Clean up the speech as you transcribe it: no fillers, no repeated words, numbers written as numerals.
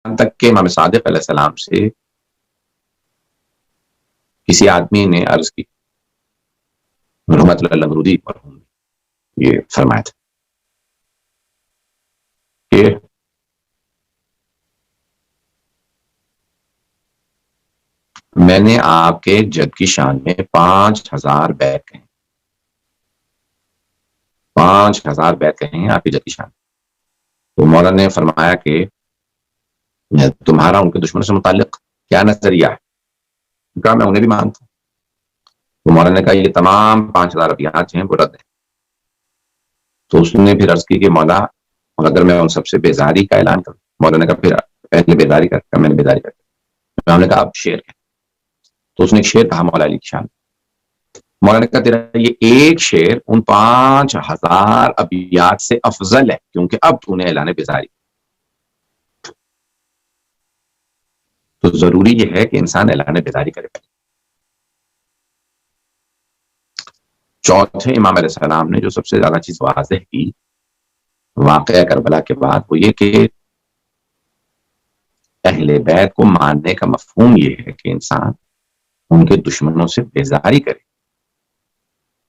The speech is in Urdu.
تک کہ امام صادق علیہ السلام سے کسی آدمی نے عرض کی، رحمت اللہ المرودی پر یہ فرمایا تھا کہ میں نے آپ کے جد کی شان میں 5000 بیت کہیں، 5000 بیت کہیں ہیں آپ کے جد کی شان. تو مولانا نے فرمایا کہ تمہارا ان کے دشمنوں سے متعلق کیا نظریہ ہے؟ کہا میں انہیں بھی مانتا ہوں. تو مولانا نے کہا یہ تمام 5000 ابیات ہیں وہ رد ہیں. تو اس نے پھر عرض کی کہ مولا اگر میں ان سب سے بیزاری کا اعلان کروں. مولانا نے کہا پھر پہلے بیزاری کر، میں نے بیزاری کر. میں نے کہا اب شعر ہے. تو اس نے ایک شعر کہا مولا علی کی شان. مولانا نے کہا تیرا یہ ایک شعر ان 5000 ابیات سے افضل ہے کیونکہ اب تو نے اعلان بیزاری. تو ضروری یہ ہے کہ انسان اعلان بیزاری کرے. چوتھے امام علیہ السلام نے جو سب سے زیادہ چیز واضح کی واقعہ کربلا کے بعد وہ یہ کہ اہل بیت کو ماننے کا مفہوم یہ ہے کہ انسان ان کے دشمنوں سے بیزاری کرے.